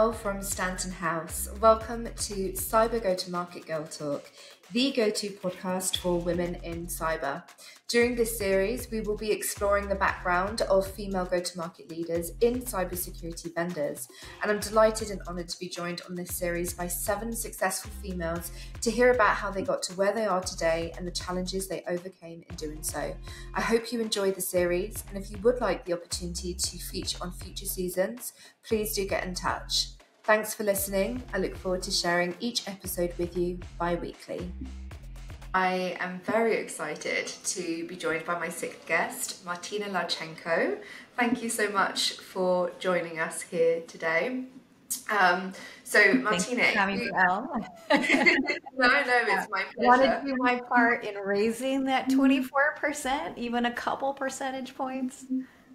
Mel from Stanton House. Welcome to Cyber Go-to-Market Girl Talk, the go-to podcast for women in cyber. During this series, we will be exploring the background of female go-to-market leaders in cybersecurity vendors. And I'm delighted and honoured to be joined on this series by 7 successful females to hear about how they got to where they are today and the challenges they overcame in doing so. I hope you enjoy the series, and if you would like the opportunity to feature on future seasons, please do get in touch. Thanks for listening. I look forward to sharing each episode with you bi-weekly. I am very excited to be joined by my 6th guest, Martina Lauchengco. Thank you so much for joining us here today. Martina, thanks for having me, Elle. No, it's my pleasure. I want to do my part in raising that 24%, even a couple percentage points.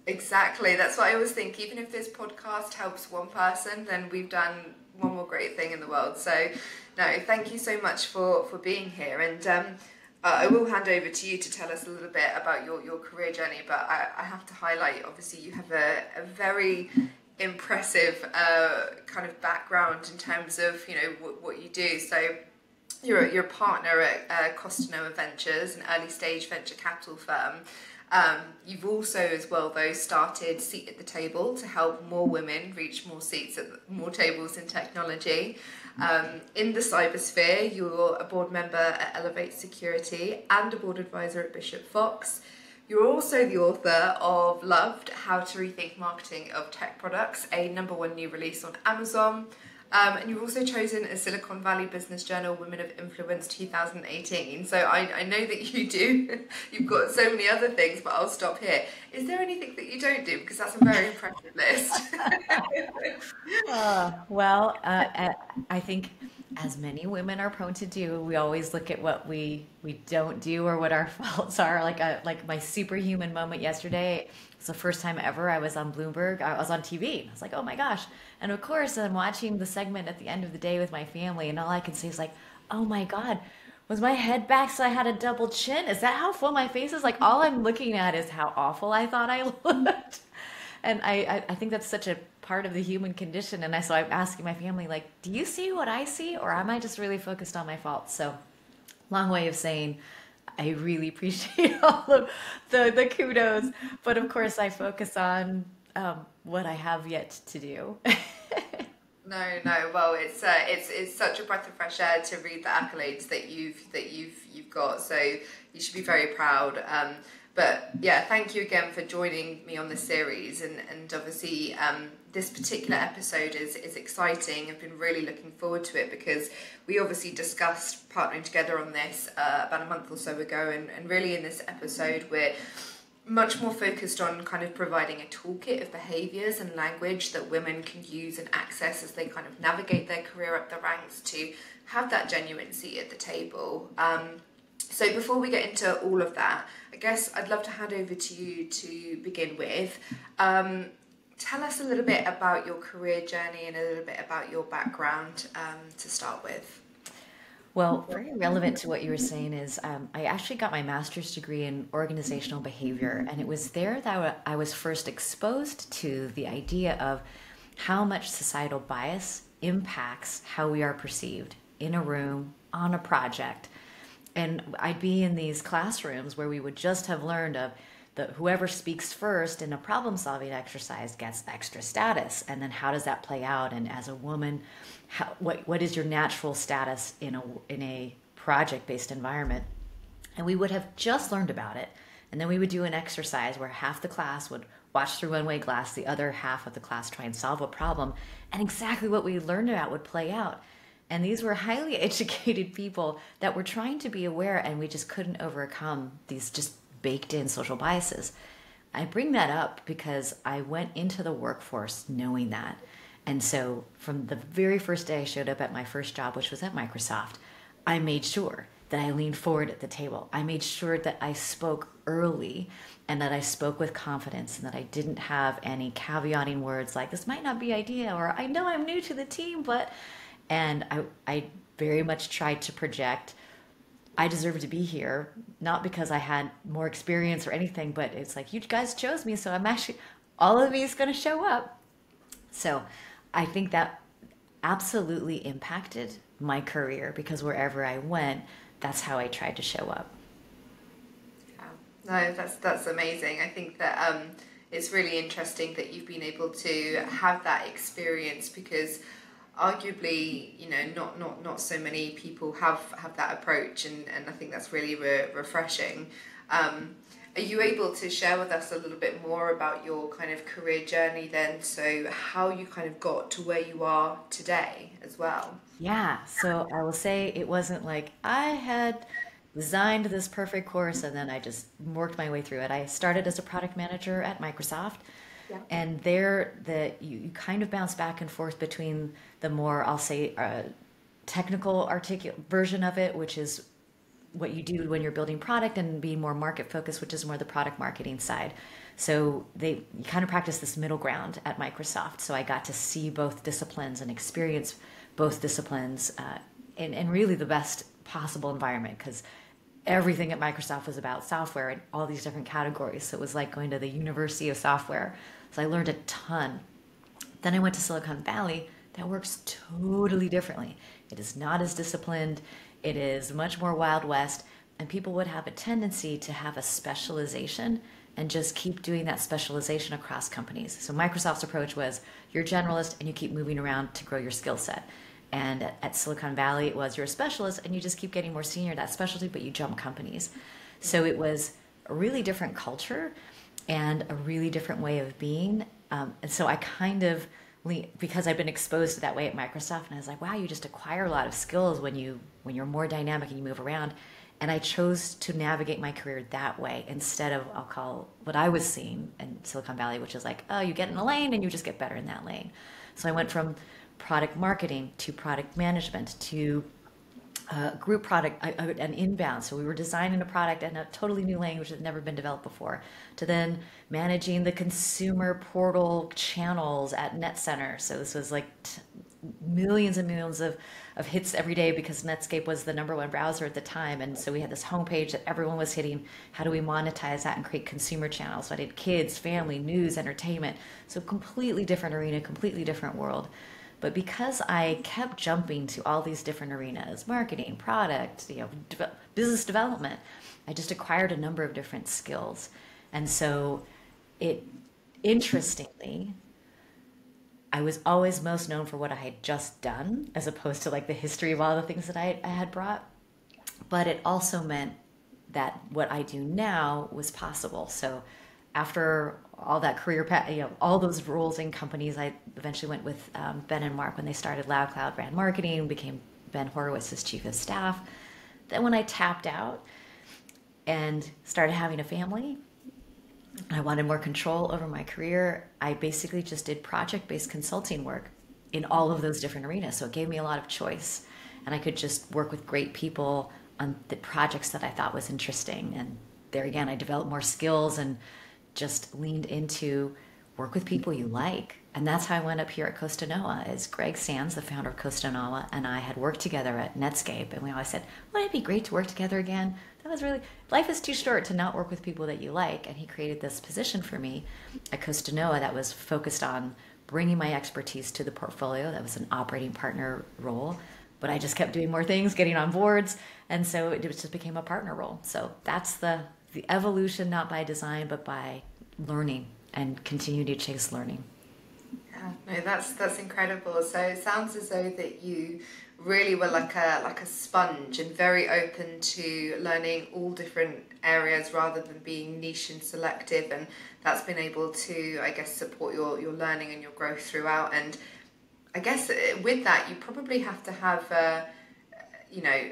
Exactly. That's what I always think. Even if this podcast helps one person, then we've done one more great thing in the world. So, no, thank you so much for being here. And I will hand over to you to tell us a little bit about your career journey. But I have to highlight, obviously, you have a very impressive kind of background in terms of, you know, what you do. So you're a partner at Costanova Ventures, an early stage venture capital firm. You've also as well though started Seat at the Table to help more women reach more seats at more tables in technology. In the cybersphere, you're a board member at Elevate Security and a board advisor at Bishop Fox. You're also the author of Loved, How to Rethink Marketing of Tech Products, a #1 new release on Amazon. And you've also chosen a Silicon Valley Business Journal Women of Influence 2018. So I know that you do. You've got so many other things, but I'll stop here. Is there anything that you don't do? Because that's a very impressive list. I think as many women are prone to do, we always look at what we don't do or what our faults are. Like my superhuman moment yesterday. It's the first time ever I was on Bloomberg. I was on TV. I was like, oh my gosh. And of course, I'm watching the segment at the end of the day with my family, and all I can say is like, oh my God, was my head back so I had a double chin? Is that how full my face is? Like, all I'm looking at is how awful I thought I looked. And I think that's such a part of the human condition. And so I'm asking my family, like, do you see what I see? Or am I just really focused on my faults? So long way of saying, I really appreciate all of the kudos, but of course I focus on what I have yet to do. No. Well, it's such a breath of fresh air to read the accolades that you've got. So you should be very proud. But yeah, thank you again for joining me on this series. And obviously, this particular episode is exciting. I've been really looking forward to it because we obviously discussed partnering together on this about a month or so ago. And really in this episode, we're much more focused on kind of providing a toolkit of behaviours and language that women can use and access as they kind of navigate their career up the ranks to have that genuine seat at the table. So before we get into all of that, I guess I'd love to hand over to you to begin with. Tell us a little bit about your career journey and a little bit about your background to start with. Well, very relevant to what you were saying is I actually got my master's degree in organizational behavior, and it was there that I was first exposed to the idea of how much societal bias impacts how we are perceived in a room, on a project. And I'd be in these classrooms where we would just have learned of whoever speaks first in a problem-solving exercise gets extra status, and then how does that play out? And as a woman, what is your natural status in a project-based environment? And we would have just learned about it, and then we would do an exercise where half the class would watch through one-way glass, the other half of the class try and solve a problem, and exactly what we learned about would play out. And these were highly educated people that were trying to be aware, and we just couldn't overcome these just baked in social biases. I bring that up because I went into the workforce knowing that. And so from the very first day I showed up at my first job, which was at Microsoft, I made sure that I leaned forward at the table. I made sure that I spoke early and that I spoke with confidence and that I didn't have any caveating words like, this might not be ideal, or I know I'm new to the team, but... And I very much tried to project, I deserve to be here, not because I had more experience or anything, but it's like, you guys chose me, so I'm actually, all of me is going to show up. So I think that absolutely impacted my career because wherever I went, that's how I tried to show up. No, that's amazing. I think that it's really interesting that you've been able to have that experience because arguably, not so many people have that approach, and I think that's really refreshing. Are you able to share with us a little bit more about your kind of career journey then? So how you kind of got to where you are today as well? Yeah, so I will say it wasn't like I had designed this perfect course and then I just worked my way through it. I started as a product manager at Microsoft, Yeah. and there you kind of bounce back and forth between the more, I'll say, technical articulate version of it, which is what you do when you're building product, and being more market focused, which is more the product marketing side. So you kind of practice this middle ground at Microsoft. So I got to see both disciplines and experience both disciplines in really the best possible environment because everything at Microsoft was about software in all these different categories. So it was like going to the University of Software. So I learned a ton. Then I went to Silicon Valley. That works totally differently. It is not as disciplined. It is much more Wild West. And people would have a tendency to have a specialization and just keep doing that specialization across companies. So Microsoft's approach was you're a generalist and you keep moving around to grow your skill set. And at Silicon Valley, it was you're a specialist and you just keep getting more senior in that specialty, but you jump companies. So it was a really different culture and a really different way of being. And so I kind of, because I've been exposed to that way at Microsoft, and I was like, wow, you just acquire a lot of skills when you're more dynamic and you move around. And I chose to navigate my career that way instead of, I'll call what I was seeing in Silicon Valley, which is like, oh, you get in a lane and you just get better in that lane. So I went from product marketing to product management to group product and inbound. So we were designing a product in a totally new language that had never been developed before, to then managing the consumer portal channels at NetCenter. So this was like millions and millions of hits every day because Netscape was the number one browser at the time. And so we had this homepage that everyone was hitting. How do we monetize that and create consumer channels? So I did kids, family, news, entertainment. So completely different arena, completely different world. But because I kept jumping to all these different arenas, marketing, product, business development, I just acquired a number of different skills. And so interestingly, I was always most known for what I had just done, as opposed to like the history of all the things that I had brought. But it also meant that what I do now was possible. So after all that career path, all those roles in companies, I eventually went with Ben and Mark when they started Loud Cloud Brand Marketing, became Ben Horowitz's chief of staff. Then when I tapped out and started having a family, I wanted more control over my career. I basically just did project-based consulting work in all of those different arenas. So it gave me a lot of choice, and I could just work with great people on the projects that I thought was interesting. And there again, I developed more skills and just leaned into work with people you like. And that's how I went up here at Costa Noa. Is Greg Sands, the founder of Costa Noa, and I had worked together at Netscape, and we always said, wouldn't it be great to work together again? That was really, life is too short to not work with people that you like. And he created this position for me at Costa Noa that was focused on bringing my expertise to the portfolio. That was an operating partner role, but I just kept doing more things, getting on boards, and so it just became a partner role. So that's the evolution, not by design, but by learning and continue to chase learning. Yeah, no, that's incredible. So it sounds as though that you really were like a sponge and very open to learning all different areas rather than being niche and selective, and that's been able to, I guess, support your learning and your growth throughout. And I guess with that, you probably have to have you know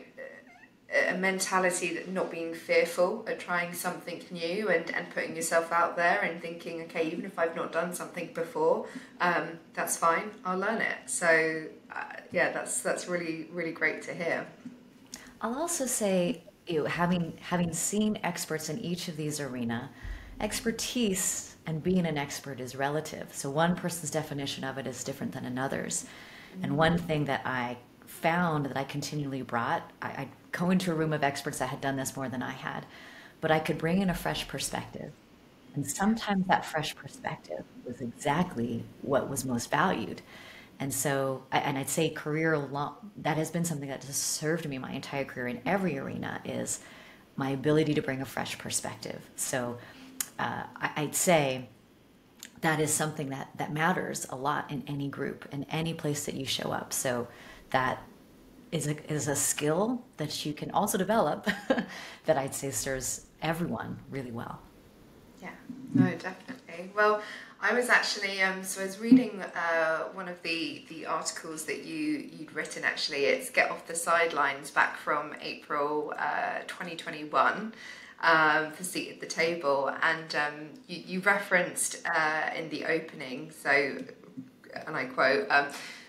a mentality that not being fearful at trying something new and putting yourself out there and thinking, okay, even if I've not done something before, that's fine, I'll learn it. So yeah, that's really, really great to hear. I'll also say, having seen experts in each of these arena, expertise and being an expert is relative. So one person's definition of it is different than another's. And one thing that I found that I continually brought, I'd go into a room of experts that had done this more than I had, but I could bring in a fresh perspective. And sometimes that fresh perspective was exactly what was most valued. And so, and I'd say career long, that has been something that has served me my entire career in every arena, is my ability to bring a fresh perspective. So I'd say that is something that matters a lot in any group, in any place that you show up. So that is a skill that you can also develop that I'd say serves everyone really well. Yeah, no, definitely. Well, I was actually so I was reading one of the articles that you'd written. Actually, it's Get Off the Sidelines, back from April 2021, for Seat at the Table, and you referenced in the opening. So, and I quote.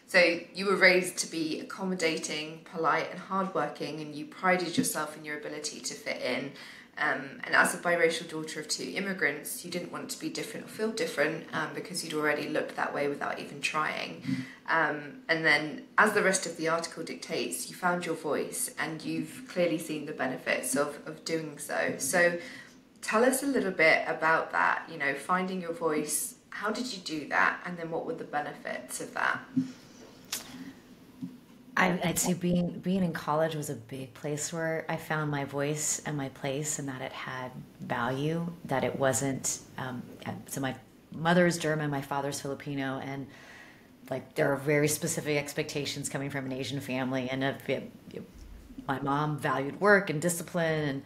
So you were raised to be accommodating, polite, and hardworking, and you prided yourself in your ability to fit in. And as a biracial daughter of two immigrants, you didn't want to be different or feel different, because you'd already looked that way without even trying. And then, as the rest of the article dictates, you found your voice, and you've clearly seen the benefits of doing so. So tell us a little bit about that, finding your voice. How did you do that? And then what were the benefits of that? I'd say being in college was a big place where I found my voice and my place, and that it had value. That it wasn't. So my mother's German, my father's Filipino, and like there are very specific expectations coming from an Asian family, and my mom valued work and discipline,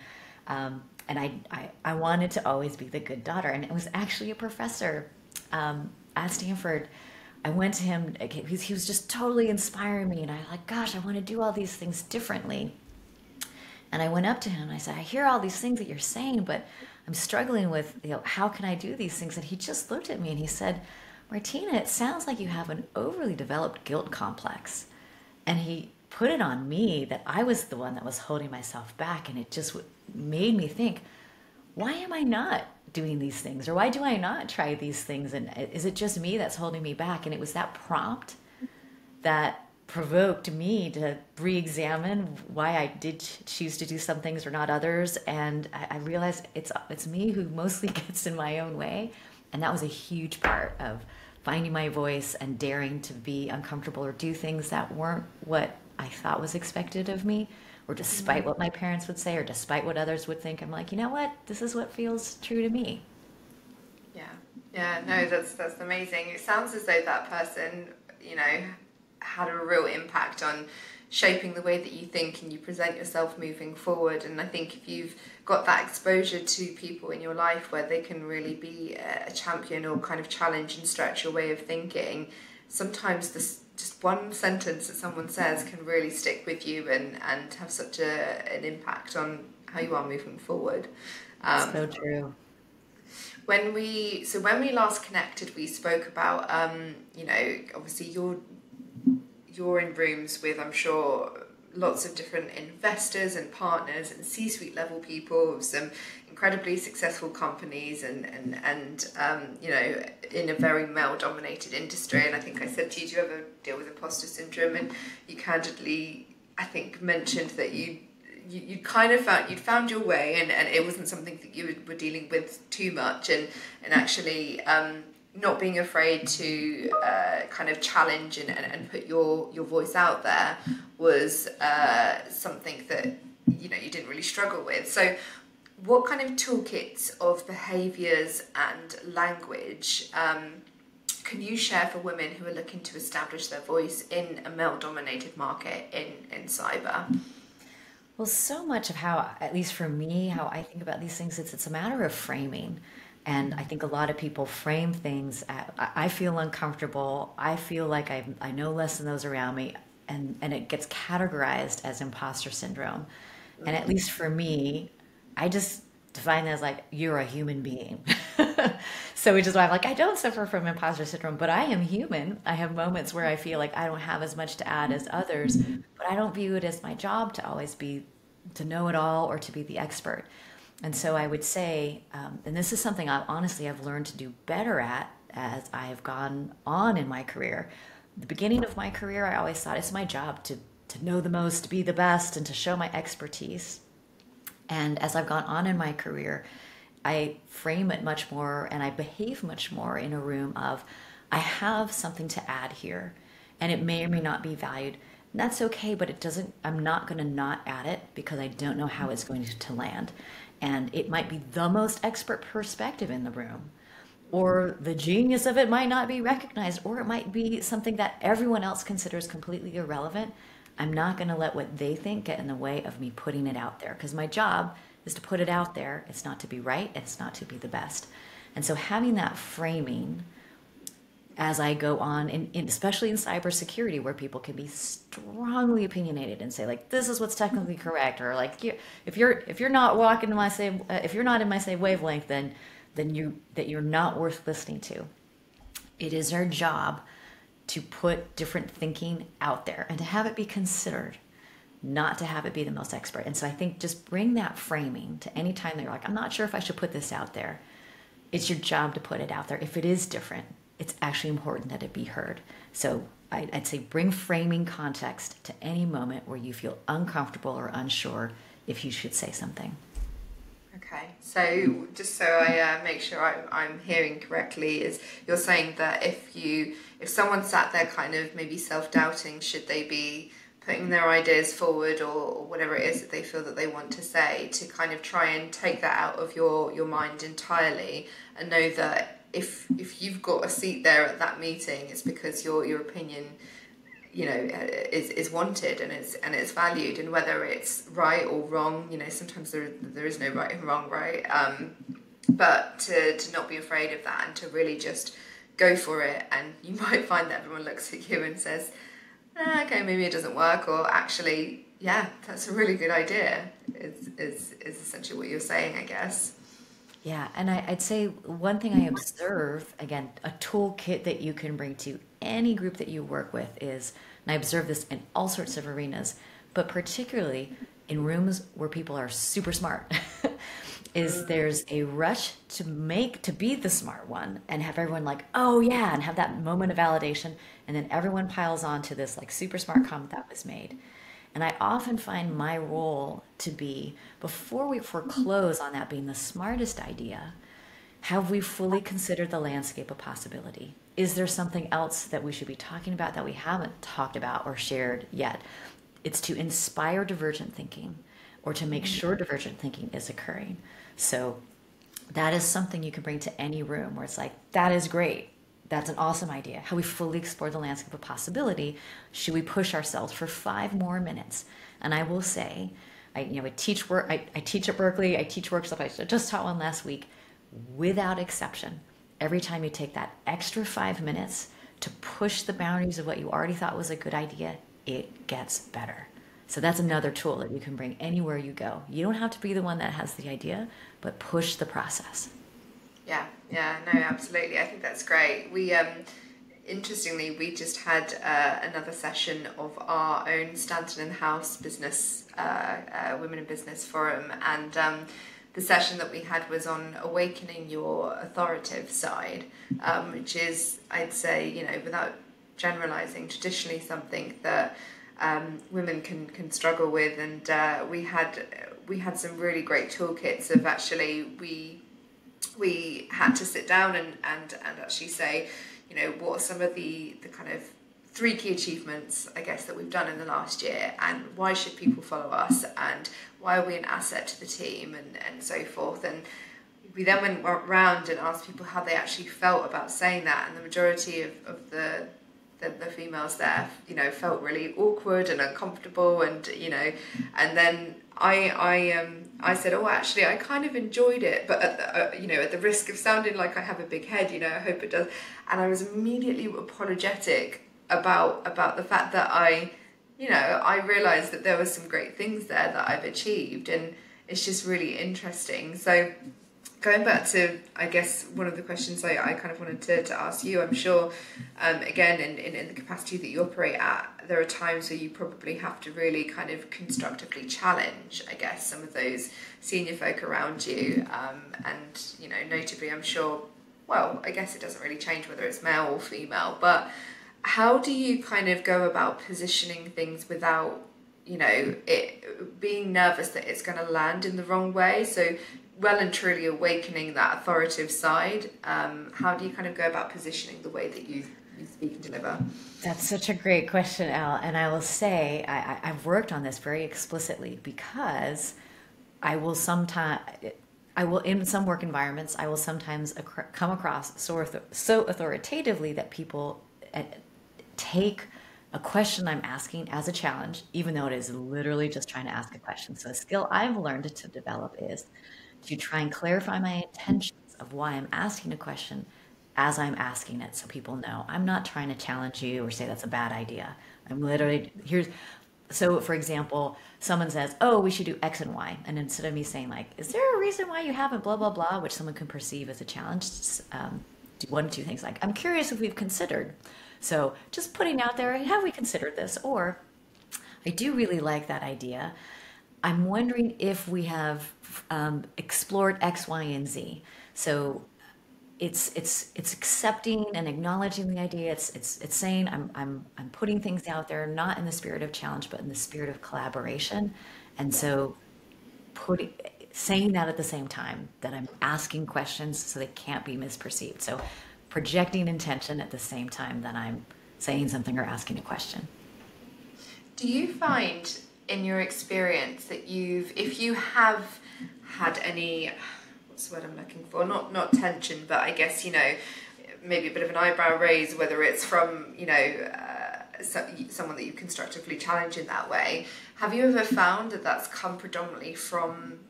and I wanted to always be the good daughter. And it was actually a professor at Stanford. I went to him, he was just totally inspiring me, and I was like, gosh, I want to do all these things differently. And I went up to him and I said, I hear all these things that you're saying, but I'm struggling with, how can I do these things? And he just looked at me and he said, Martina, it sounds like you have an overly developed guilt complex. And he put it on me that I was the one that was holding myself back. And it just made me think, why am I not doing these things? Or why do I not try these things? And is it just me that's holding me back? And it was that prompt that provoked me to re-examine why I did choose to do some things or not others. And I realized it's me who mostly gets in my own way. And that was a huge part of finding my voice and daring to be uncomfortable or do things that weren't what I thought was expected of me, or despite what my parents would say, or despite what others would think. I'm like, you know what? This is what feels true to me. Yeah, no, that's amazing. It sounds as though that person, had a real impact on shaping the way that you think and you present yourself moving forward. And I think if you've got that exposure to people in your life where they can really be a champion or kind of challenge and stretch your way of thinking, sometimes this just one sentence that someone says can really stick with you and have such an impact on how you are moving forward. So true. When we last connected, we spoke about, obviously you're in rooms with, I'm sure, lots of different investors and partners and C-suite level people of some incredibly successful companies and in a very male-dominated industry. And I think I said to you, do you ever deal with imposter syndrome? And you candidly, I think, mentioned that you kind of found your way, and it wasn't something that you were dealing with too much, and actually not being afraid to kind of challenge and put your voice out there was something that you didn't really struggle with. So what kind of toolkits of behaviours and language can you share for women who are looking to establish their voice in a male-dominated market in cyber? Well, so much of how, at least for me, how I think about these things, it's a matter of framing. And I think a lot of people frame things I feel uncomfortable. I feel like I know less than those around me. And it gets categorized as imposter syndrome. And at least for me, I just define that as like, you're a human being. So which is why I'm like, I don't suffer from imposter syndrome, but I am human. I have moments where I feel like I don't have as much to add as others, but I don't view it as my job to always be, to know it all or to be the expert. And so I would say, and this is something I've learned to do better at as I have gone on in my career. The beginning of my career, I always thought it's my job to know the most, to be the best, and to show my expertise. And as I've gone on in my career, I frame it much more and I behave much more in a room of, I have something to add here. and it may or may not be valued. And that's okay, but it doesn't, I'm not going to not add it because I don't know how it's going to land. And it might be the most expert perspective in the room, or the genius of it might not be recognized, or it might be something that everyone else considers completely irrelevant. I'm not going to let what they think get in the way of me putting it out there, because my job is to put it out there. It's not to be right, it's not to be the best. And so having that framing as I go on, especially in cybersecurity, where people can be strongly opinionated and say, like, this is what's technically correct, or like, if you're not walking in my same, if you're not in my same wavelength, then you're not worth listening to. It is our job to put different thinking out there and to have it be considered, not to have it be the most expert. And so I think just bring that framing to any time that you're like, I'm not sure if I should put this out there. It's your job to put it out there. If it is different, it's actually important that it be heard. So I'd say bring framing context to any moment where you feel uncomfortable or unsure if you should say something. Okay, so just so I make sure I'm hearing correctly, is you're saying that if someone sat there kind of maybe self-doubting, should they be putting their ideas forward or whatever it is that they feel that they want to say, to kind of try and take that out of your mind entirely, and know that if you've got a seat there at that meeting, it's because your opinion, you know, is wanted and it's valued, and whether it's right or wrong, you know, sometimes there is no right and wrong, right? But to not be afraid of that and to really just go for it. And you might find that everyone looks at you and says, okay, maybe it doesn't work, or actually, yeah, that's a really good idea. Is essentially what you're saying, I guess. Yeah, and I'd say one thing I observe, again, a toolkit that you can bring to any group that you work with is, and I observe this in all sorts of arenas, but particularly in rooms where people are super smart, is there's a rush to be the smart one and have everyone like, oh yeah, and have that moment of validation, and then everyone piles on to this like super smart comment that was made. And I often find my role to be, before we foreclose on that being the smartest idea, have we fully considered the landscape of possibility? Is there something else that we should be talking about that we haven't talked about or shared yet? It's to inspire divergent thinking, or to make sure divergent thinking is occurring. So that is something you can bring to any room where it's like, that is great. That's an awesome idea. Have we fully explored the landscape of possibility? Should we push ourselves for 5 more minutes? And I will say, I teach at Berkeley, I teach workshops, I just taught one last week. Without exception, every time you take that extra 5 minutes to push the boundaries of what you already thought was a good idea, it gets better. So that's another tool that you can bring anywhere you go. You don't have to be the one that has the idea, but push the process. Yeah, no, absolutely. I think that's great. We, interestingly, we just had another session of our own Stanton and House business, Women in Business Forum, and the session that we had was on awakening your authoritative side, which is, I'd say, you know, without generalizing, traditionally something that women can struggle with, and we had some really great toolkits of actually we had to sit down and actually say, you know, what are some of the kind of 3 key achievements, I guess, that we've done in the last year, and why should people follow us, and why are we an asset to the team, and so forth. And we then went round and asked people how they actually felt about saying that, and the majority of the females there, you know, felt really awkward and uncomfortable, and you know, and then I said, oh, actually, I kind of enjoyed it, but at the risk of sounding like I have a big head, you know, I hope it does. And I was immediately apologetic about the fact that I realised that there were some great things there that I've achieved, and it's just really interesting. So going back to, I guess, one of the questions I kind of wanted to ask you, I'm sure, again, in the capacity that you operate at, there are times where you probably have to really kind of constructively challenge, I guess, some of those senior folk around you. And, you know, notably, I'm sure, well, I guess it doesn't really change whether it's male or female, but how do you kind of go about positioning things without, you know, it being nervous that it's going to land in the wrong way? So well and truly awakening that authoritative side. How do you kind of go about positioning the way that you speak? we can deliver? That's such a great question, Al. And I will say I've worked on this very explicitly because I will sometimes, I will in some work environments, I will sometimes come across so authoritatively that people take a question I'm asking as a challenge, even though it is literally just trying to ask a question. So a skill I've learned to develop is to try and clarify my intentions of why I'm asking a question as I'm asking it so people know I'm not trying to challenge you or say that's a bad idea. I'm literally here's so for example, someone says, "Oh, we should do X and Y." And instead of me saying like, "Is there a reason why you haven't blah blah blah," which someone can perceive as a challenge, do one or two things like, "I'm curious if we've considered." So just putting out there, have we considered this? Or I do really like that idea. I'm wondering if we have explored X, Y, and Z. So it's accepting and acknowledging the idea. It's saying I'm putting things out there, not in the spirit of challenge, but in the spirit of collaboration. And so putting saying that at the same time that I'm asking questions so they can't be misperceived. So projecting intention at the same time that I'm saying something or asking a question. Do you find in your experience that if you have had any, what's the word I'm looking for? Not tension, but I guess, maybe a bit of an eyebrow raise, whether it's from, someone that you constructively challenge in that way. Have you ever found that that's come predominantly from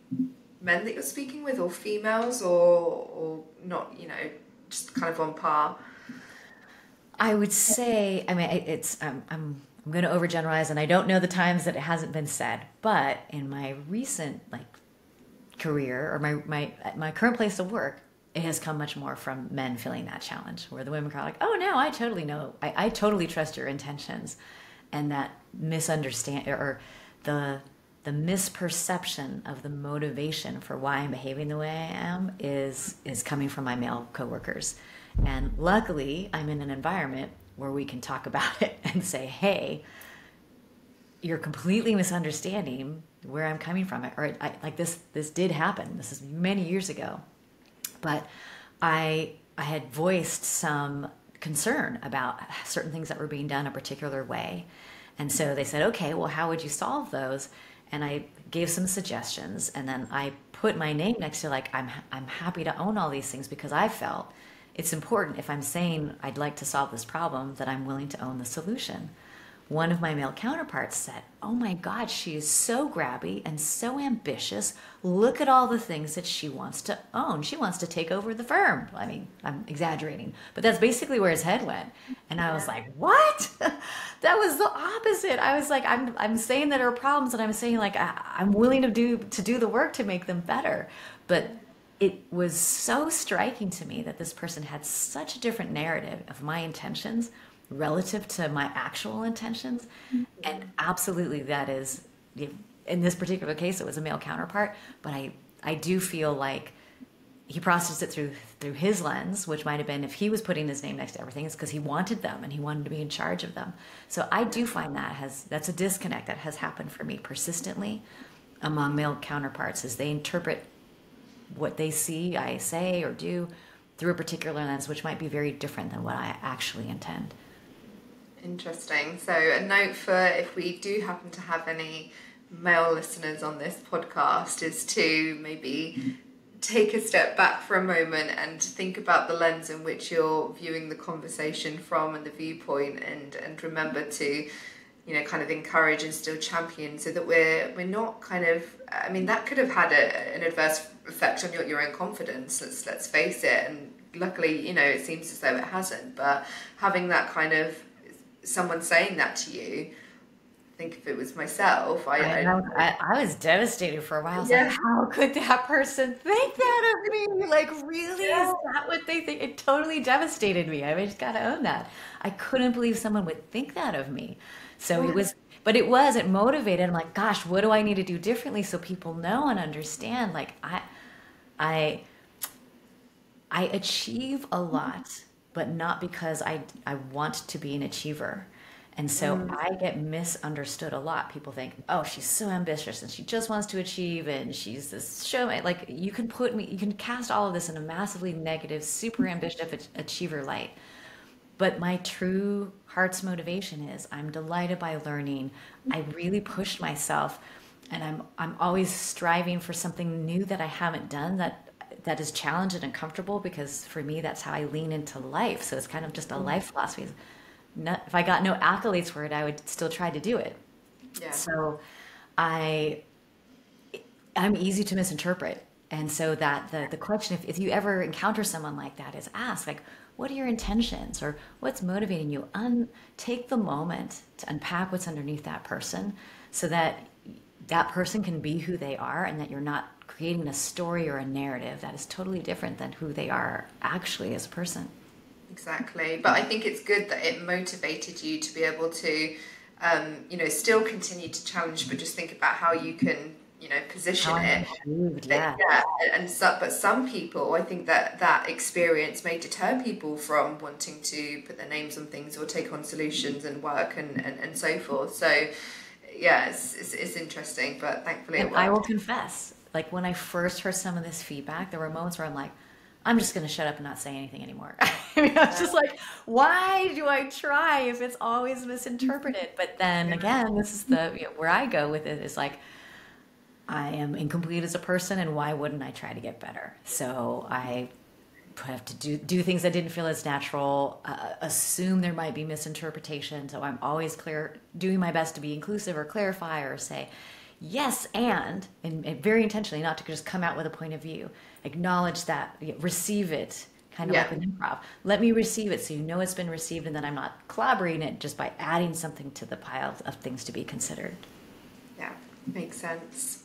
men that you're speaking with, or females, or not, just kind of on par? I would say, I mean, it's I'm going to overgeneralize, and I don't know the times that it hasn't been said, but in my recent career or my current place of work, it has come much more from men feeling that challenge, where the women are like, "Oh no, I totally know, I totally trust your intentions," and that misunderstand or the misperception of the motivation for why I'm behaving the way I am is coming from my male coworkers. And luckily, I'm in an environment where we can talk about it and say, "Hey, you're completely misunderstanding where I'm coming from." Or like this did happen. This is many years ago, but I had voiced some concern about certain things that were being done a particular way, and so they said, "Okay, well, how would you solve those?" And I gave some suggestions, and then I put my name next to I'm happy to own all these things because I felt it's important if I'm saying I'd like to solve this problem that I'm willing to own the solution. One of my male counterparts said, "Oh my God, she is so grabby and so ambitious. Look at all the things that she wants to own. She wants to take over the firm." I mean, I'm exaggerating, but that's basically where his head went. And I was like, "What?" That was the opposite. I was like, I'm saying that there are problems, and I'm saying I'm willing to do the work to make them better. But it was so striking to me that this person had such a different narrative of my intentions relative to my actual intentions. And absolutely that is, in this particular case, it was a male counterpart, but I do feel like he processed it through his lens, which might have been, if he was putting his name next to everything, it's because he wanted them and he wanted to be in charge of them. So I do find that's a disconnect that has happened for me persistently among male counterparts, as they interpret what they see I say or do through a particular lens, which might be very different than what I actually intend. Interesting. So a note for if we do happen to have any male listeners on this podcast is to maybe take a step back for a moment and think about the lens in which you're viewing the conversation from and the viewpoint, and remember to kind of encourage and still champion, so that we're not kind of, I mean, that could have had an adverse effect on your own confidence, let's face it, and luckily it seems as though it hasn't. But having that kind of someone saying that to you, I think if it was myself, I was devastated for a while. I was like, how could that person think that of me? Like, really? Is that what they think? It totally devastated me. I just got to own that. I couldn't believe someone would think that of me. So it motivated. I'm like, gosh, what do I need to do differently so people know and understand? Like, I achieve a lot, but not because I want to be an achiever. And so I get misunderstood a lot. People think, "Oh, she's so ambitious and she just wants to achieve, and she's this showman." Like, you can cast all of this in a massively negative, super ambitious achiever light. But my true heart's motivation is I'm delighted by learning. I really pushed myself, and I'm always striving for something new that I haven't done, that is challenged and uncomfortable, because for me that's how I lean into life. So it's kind of just a life philosophy. If I got no accolades for it, I would still try to do it. Yeah. So I I'm easy to misinterpret. And so that the question, if you ever encounter someone like that, is ask, like, what are your intentions, or what's motivating you? Take the moment to unpack what's underneath that person, so that that person can be who they are, and that you're not creating a story or a narrative that is totally different than who they are actually as a person. Exactly. But I think it's good that it motivated you to be able to, still continue to challenge, but just think about how you can, position How I'm it. improved, yeah. Yeah. But some people, I think that experience may deter people from wanting to put their names on things or take on solutions and work and so forth. So, yeah, it's interesting, but thankfully it And I will worked. confess, like when I first heard some of this feedback, there were moments where I'm like, I'm just going to shut up and not say anything anymore. I mean, I was just like, why do I try if it's always misinterpreted? But then again, this is where I go with it, is like, I am incomplete as a person, and why wouldn't I try to get better? So I have to do things that didn't feel as natural, assume there might be misinterpretation. So I'm always doing my best to be inclusive or clarify or say yes, and very intentionally, not to just come out with a point of view. Acknowledge that, receive it, kind of Yeah. like an improv. Let me receive it, so you know it's been received, and then I'm not collaborating it just by adding something to the pile of things to be considered. Yeah, makes sense.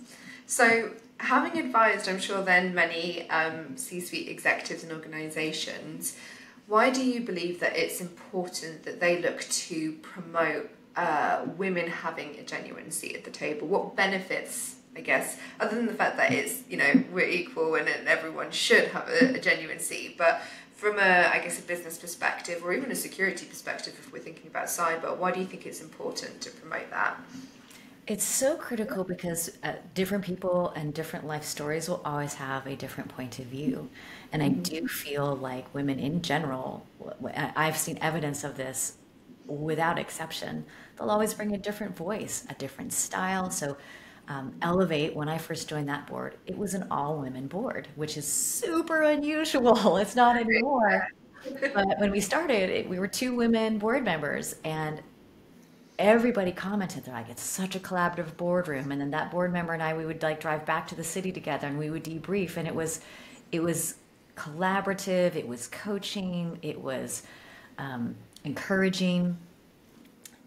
So, having advised, I'm sure, then many C-suite executives and organisations, why do you believe that it's important that they look to promote women having a genuine seat at the table? What benefits, I guess, other than the fact that it's, we're equal and everyone should have a genuine seat, but from I guess, a business perspective or even a security perspective, if we're thinking about cyber, why do you think it's important to promote that? It's so critical because different people and different life stories will always have a different point of view. And I do feel like women in general, I've seen evidence of this without exception, they'll always bring a different voice, a different style. So, Elevate, when I first joined that board, it was an all women board, which is super unusual. It's not anymore. But when we started, we were two women board members, and everybody commented, they're like, it's such a collaborative boardroom. And then that board member and I, we would like drive back to the city together, and we would debrief, and it was collaborative, it was coaching, it was encouraging,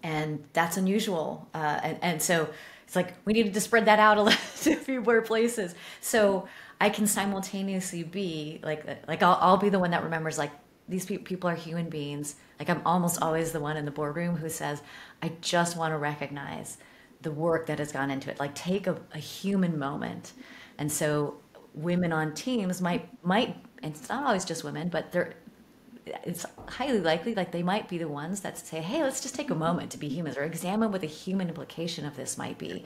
and that's unusual. And so it's like we needed to spread that out to a few more places. So I can simultaneously be like I'll be the one that remembers, like, these people are human beings. Like, I'm almost always the one in the boardroom who says, I just want to recognize the work that has gone into it. Like, take a human moment. And so women on teams might, and it's not always just women, but it's highly likely, like, they might be the ones that say, hey, let's just take a moment to be humans, or examine what the human implication of this might be,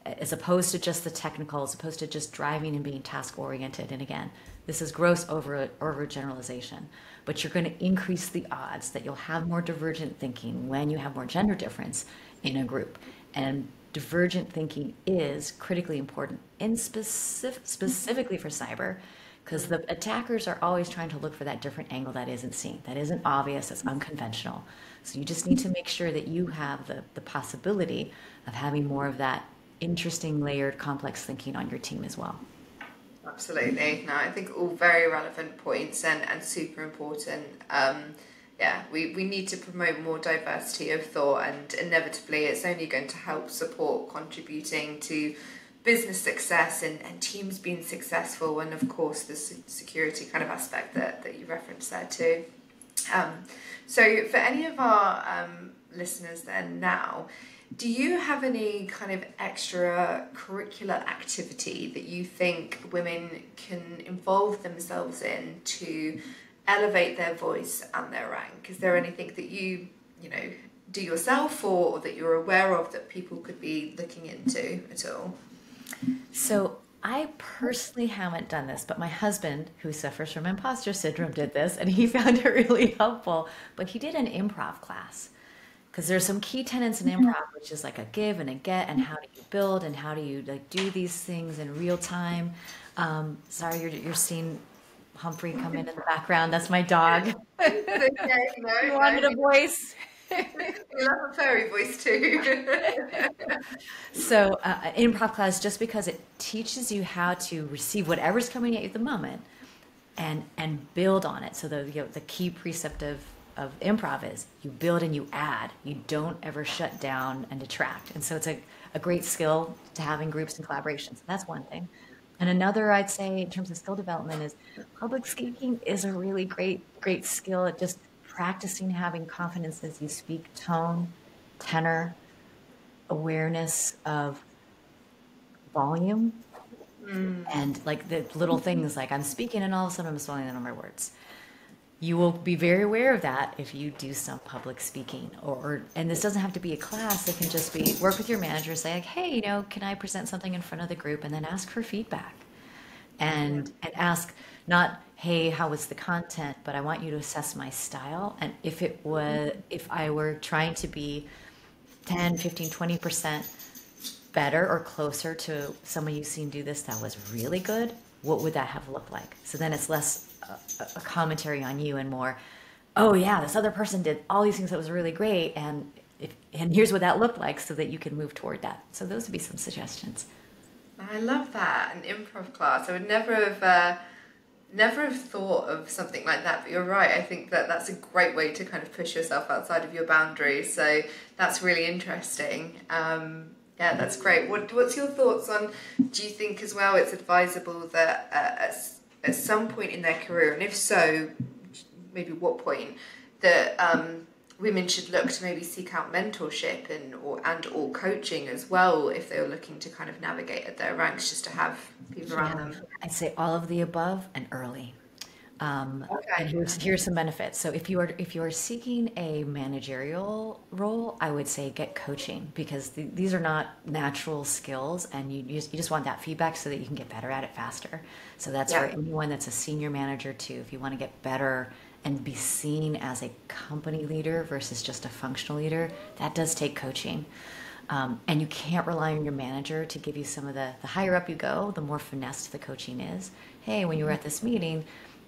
as opposed to just the technical, as opposed to just driving and being task oriented. And again, this is gross over generalization, but you're going to increase the odds that you'll have more divergent thinking when you have more gender difference in a group. And divergent thinking is critically important, in specifically for cyber, because the attackers are always trying to look for that different angle that isn't seen, that isn't obvious, that's unconventional. So you just need to make sure that you have the possibility of having more of that interesting, layered, complex thinking on your team as well. Absolutely. No, I think all very relevant points and super important. We need to promote more diversity of thought, and inevitably it's only going to help support contributing to business success and teams being successful, and of course the security kind of aspect that you referenced there too. So for any of our listeners then now, do you have any kind of extra curricular activity that you think women can involve themselves in to elevate their voice and their rank? Is there anything that you do yourself, or that you're aware of that people could be looking into at all? So I personally haven't done this, but my husband, who suffers from imposter syndrome, did this and he found it really helpful. But he did an improv class because there's some key tenets in improv, which is like a give and a get, and how do you build and how do you like do these things in real time. Sorry, you're seeing Humphrey come in the background. That's my dog. Okay, You no, wanted no. a voice. We love a fairy voice too. So, improv class, just because it teaches you how to receive whatever's coming at you at the moment and build on it. So the key precept of improv is you build and you add. You don't ever shut down and detract. And so it's a great skill to have in groups and collaborations. That's one thing. And another I'd say in terms of skill development is public speaking is a really great skill at just practicing having confidence as you speak, tone, tenor, awareness of volume, and like the little things like I'm speaking and all of a sudden I'm spelling out my words. You will be very aware of that if you do some public speaking and this doesn't have to be a class. It can just be work with your manager, say like, hey, can I present something in front of the group, and then ask for feedback and ask not, hey, how was the content, but I want you to assess my style. And if I were trying to be 10, 15, 20% better or closer to someone you've seen do this that was really good, what would that have looked like? So then it's less a commentary on you and more, oh yeah, this other person did all these things that was really great, and here's what that looked like, so that you can move toward that. So those would be some suggestions. I love that, an improv class. I would never have thought of something like that, but you're right. I think that that's a great way to kind of push yourself outside of your boundaries. So that's really interesting. Yeah, that's great. What's your thoughts on, do you think as well it's advisable that at some point in their career, and if so, maybe what point, that women should look to maybe seek out mentorship and or coaching as well if they were looking to kind of navigate at their ranks, just to have people around them? I'd say all of the above and early. And Okay. here's some benefits. So if you are seeking a managerial role, I would say get coaching, because these are not natural skills, and you just want that feedback so that you can get better at it faster. So that's for Yeah. anyone that's a senior manager too. If you want to get better and be seen as a company leader versus just a functional leader, that does take coaching. And you can't rely on your manager to give you some of the higher up you go, the more finesse the coaching is. Hey, when you were at this meeting,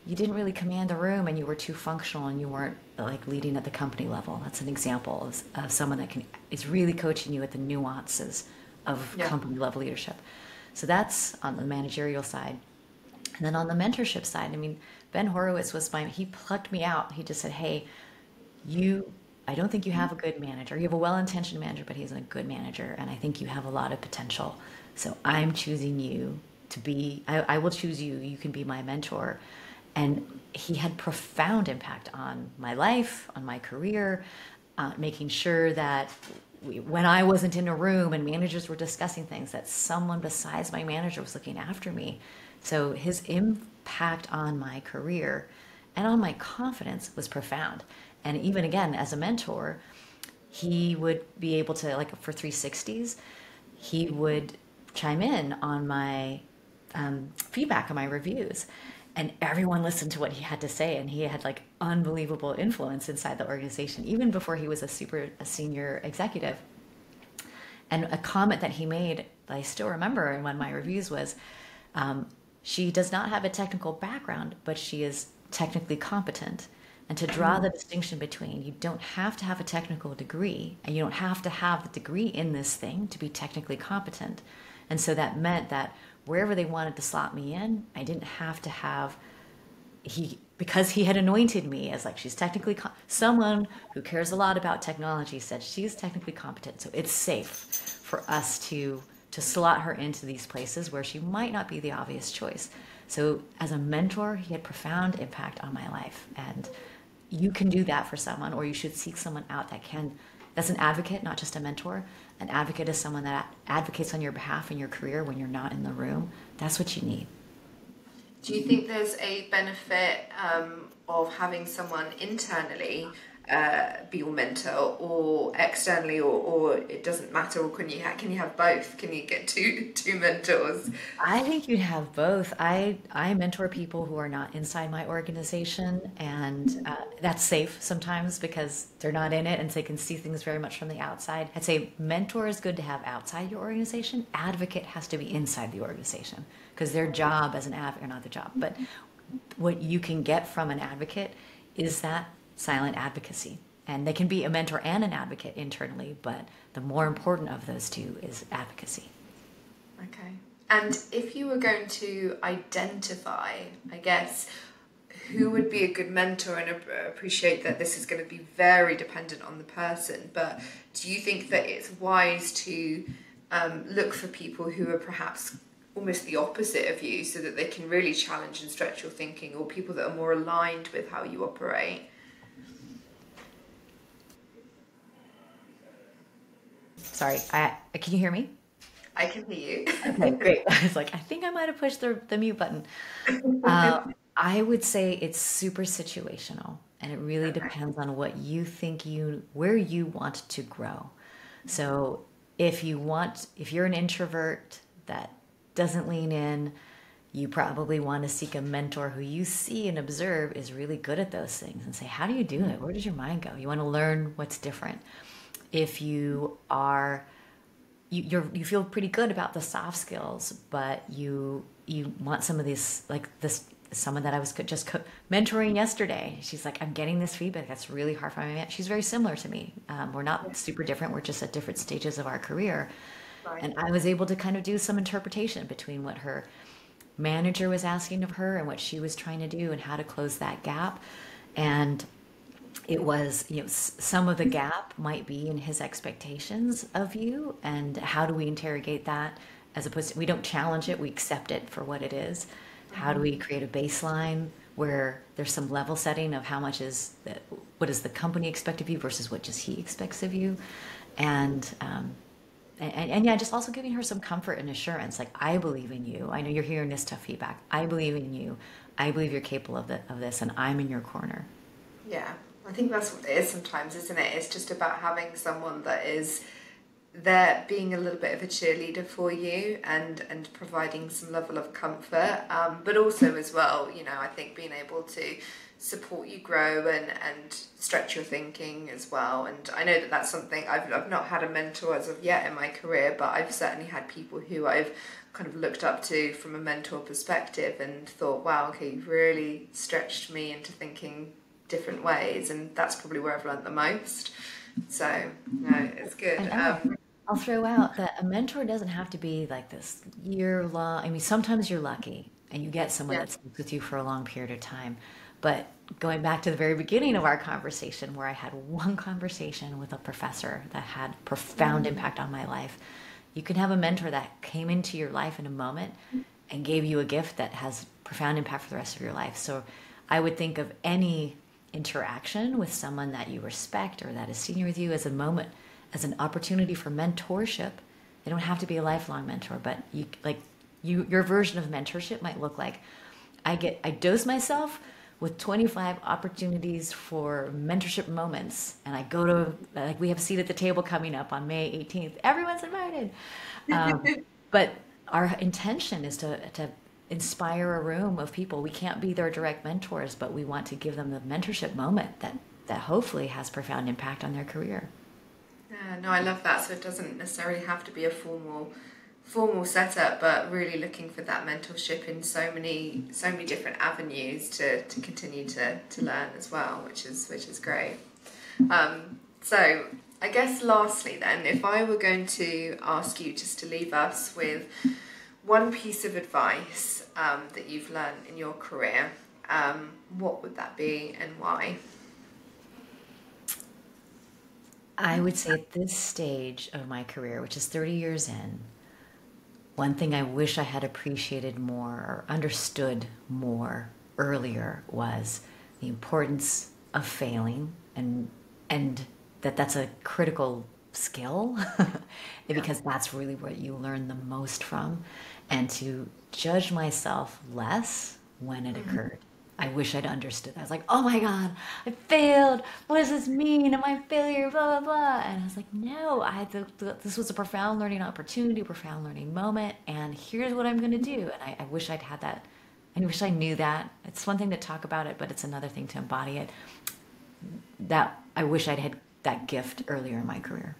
you didn't really command the room and you were too functional and you weren't like leading at the company level. That's an example of someone that is really coaching you at the nuances of Yeah. company level leadership. So that's on the managerial side. And then on the mentorship side, I mean, Ben Horowitz he plucked me out. He just said, hey, I don't think you have a good manager. You have a well-intentioned manager, but he isn't a good manager. And I think you have a lot of potential. So I'm choosing you I will choose you. You can be my mentor. And he had profound impact on my life, on my career, making sure that when I wasn't in a room and managers were discussing things, that someone besides my manager was looking after me. So his impact on my career and on my confidence was profound. And even again, as a mentor, he would be able to, like for 360s, he would chime in on my feedback on my reviews. And everyone listened to what he had to say, and he had like unbelievable influence inside the organization, even before he was a senior executive. And a comment that he made that I still remember in one of my reviews was, she does not have a technical background, but she is technically competent. And to draw the distinction between, you don't have to have a technical degree, and you don't have to have the degree in this thing to be technically competent. And so that meant that wherever they wanted to slot me in, I didn't have to have because he had anointed me as like, she's technically someone who cares a lot about technology, said she's technically competent. So it's safe for us to slot her into these places where she might not be the obvious choice. So as a mentor, he had profound impact on my life. And you can do that for someone, or you should seek someone out that's an advocate, not just a mentor. An advocate is someone that advocates on your behalf in your career when you're not in the room. That's what you need. Do you think there's a benefit of having someone internally be your mentor, or externally, or it doesn't matter, or can you have both? Can you get two mentors? I think you'd have both. I mentor people who are not inside my organization, and that's safe sometimes because they're not in it and so they can see things very much from the outside. I'd say mentor is good to have outside your organization. Advocate has to be inside the organization because their job as an advocate, or not the job, but what you can get from an advocate is that silent advocacy. And they can be a mentor and an advocate internally, but the more important of those two is advocacy. Okay. And if you were going to identify, I guess, who would be a good mentor, and appreciate that this is going to be very dependent on the person, but do you think that it's wise to look for people who are perhaps almost the opposite of you so that they can really challenge and stretch your thinking, or people that are more aligned with how you operate? Sorry, can you hear me? I can hear you. Okay, great. I was like, I think I might have pushed the mute button. I would say it's super situational, and it really depends on what you think where you want to grow. So if you're an introvert that doesn't lean in, you probably want to seek a mentor who you see and observe is really good at those things and say, how do you do it? Where does your mind go? You want to learn what's different. If you are you feel pretty good about the soft skills, but you want some of these, like this someone that I was just mentoring yesterday. She's like, I'm getting this feedback that's really hard for me. She's very similar to me. We're not super different. We're just at different stages of our career. Right. And I was able to kind of do some interpretation between what her manager was asking of her and what she was trying to do and how to close that gap. And it was, some of the gap might be in his expectations of you, and how do we interrogate that, as opposed to, we don't challenge it, we accept it for what it is. How do we create a baseline where there's some level setting of what does the company expect of you versus what just he expects of you, and yeah, just also giving her some comfort and assurance, like, I believe in you. I know you're hearing this tough feedback. I believe in you. I believe you're capable of this, and I'm in your corner. Yeah, I think that's what it is sometimes, isn't it? It's just about having someone that is there, being a little bit of a cheerleader for you, and providing some level of comfort, but also as well, I think being able to support you grow and stretch your thinking as well. And I know that that's something I've not had a mentor as of yet in my career, but I've certainly had people who I've kind of looked up to from a mentor perspective and thought, wow, okay, you've really stretched me into thinking different ways, and that's probably where I've learned the most. So no, it's good. I'll throw out that a mentor doesn't have to be like this year long. I mean, sometimes you're lucky and you get someone that sticks with you for a long period of time. But going back to the very beginning of our conversation, where I had one conversation with a professor that had profound impact on my life, you can have a mentor that came into your life in a moment and gave you a gift that has profound impact for the rest of your life. So I would think of any interaction with someone that you respect or that is senior with you as a moment, as an opportunity for mentorship. They don't have to be a lifelong mentor, but your version of mentorship might look like, I dose myself with 25 opportunities for mentorship moments, and I go to, we have a seat at the table coming up on May 18th. Everyone's invited. But our intention is to inspire a room of people. We can't be their direct mentors, but we want to give them the mentorship moment that hopefully has profound impact on their career. Yeah, no, I love that. So it doesn't necessarily have to be a formal setup, but really looking for that mentorship in so many different avenues to continue to learn as well, which is great. So I guess lastly then, if I were going to ask you just to leave us with one piece of advice that you've learned in your career, what would that be and why? I would say at this stage of my career, which is 30 years in, one thing I wish I had appreciated more or understood more earlier was the importance of failing, and that's a critical skill because that's really what you learn the most from, and to judge myself less when it occurred. I wish I'd understood that. I was like, oh my God, I failed. What does this mean? Am I a failure? Blah, blah, blah. And I was like, no, this was a profound learning opportunity, a profound learning moment. And here's what I'm going to do. And I wish I'd had that. I wish I knew that. It's one thing to talk about it, but it's another thing to embody it. That I wish I'd had that gift earlier in my career.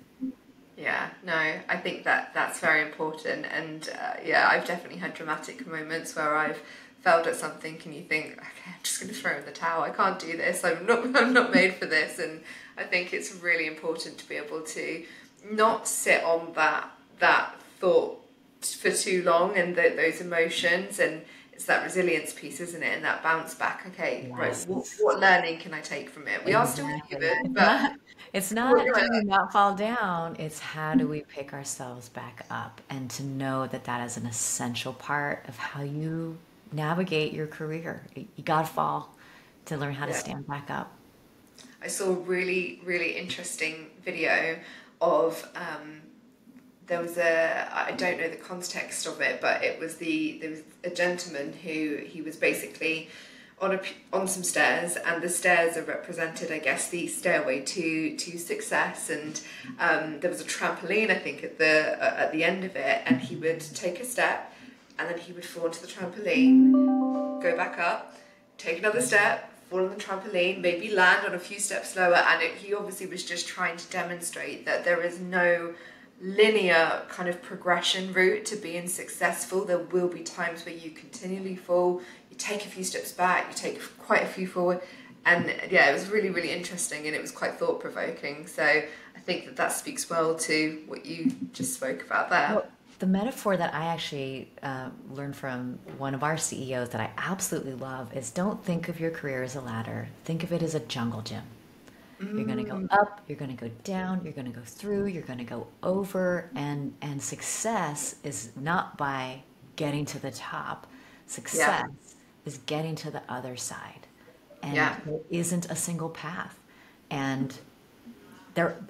Yeah, no, I think that's very important. And yeah, I've definitely had dramatic moments where I've failed at something and you think, okay, I'm just going to throw in the towel. I can't do this. I'm not made for this. And I think it's really important to be able to not sit on that thought for too long and those emotions. And it's that resilience piece, isn't it? And that bounce back. Okay, yes. Right. What learning can I take from it? We are still human, but it's not do we not fall down. It's how do we pick ourselves back up, and to know that is an essential part of how you navigate your career. You got to fall to learn how to stand back up. I saw a really, really interesting video of there was I don't know the context of it, but there was a gentleman who he was basically on some stairs, and the stairs are represented, I guess, the stairway to success, and there was a trampoline, I think, at the end of it, and he would take a step and then he would fall onto the trampoline, go back up, take another step, fall on the trampoline, maybe land on a few steps lower, and he obviously was just trying to demonstrate that there is no linear kind of progression route to being successful. There will be times where you continually fall, you take a few steps back, you take quite a few forward, and yeah, it was really, really interesting, and it was quite thought-provoking. So I think that speaks well to what you just spoke about there. Well, the metaphor that I actually learned from one of our CEOs that I absolutely love is, don't think of your career as a ladder. Think of it as a jungle gym. You're going to go up, you're going to go down, you're going to go through, you're going to go over, and success is not by getting to the top. Success is getting to the other side. And there isn't a single path. And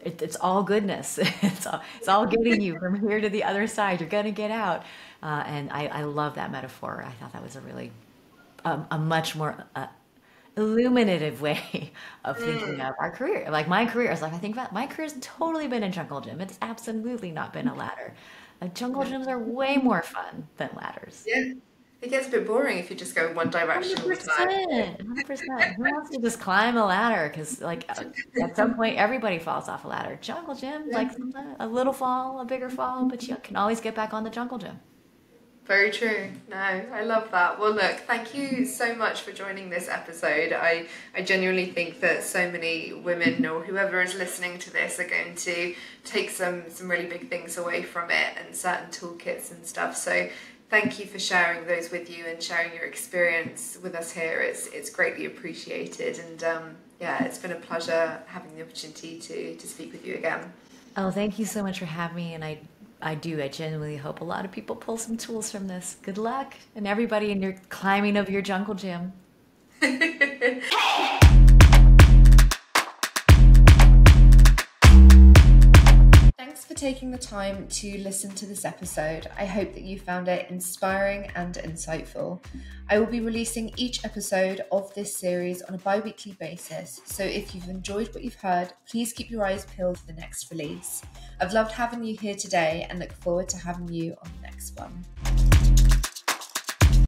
it's all goodness. It's all getting you from here to the other side. You're going to get out. And I love that metaphor. I thought that was a really, a much more illuminative way of thinking of our career. Like my career, I was like, I think about my career's totally been a jungle gym. It's absolutely not been a ladder. Jungle gyms are way more fun than ladders. Yeah. It gets a bit boring if you just go in one direction all the time. 100%. Who wants to just climb a ladder? Because like at some point, everybody falls off a ladder. Jungle gym, like a little fall, a bigger fall, but you can always get back on the jungle gym. Very true. No, I love that. Well, look, thank you so much for joining this episode. I genuinely think that so many women or whoever is listening to this are going to take some really big things away from it, and certain toolkits and stuff. So thank you for sharing those with you and sharing your experience with us here. It's greatly appreciated. And it's been a pleasure having the opportunity to speak with you again. Oh, thank you so much for having me. And I genuinely hope a lot of people pull some tools from this. Good luck, and everybody in your climbing of your jungle gym. Thanks for taking the time to listen to this episode. I hope that you found it inspiring and insightful. I will be releasing each episode of this series on a bi-weekly basis, so if you've enjoyed what you've heard, please keep your eyes peeled for the next release. I've loved having you here today and look forward to having you on the next one.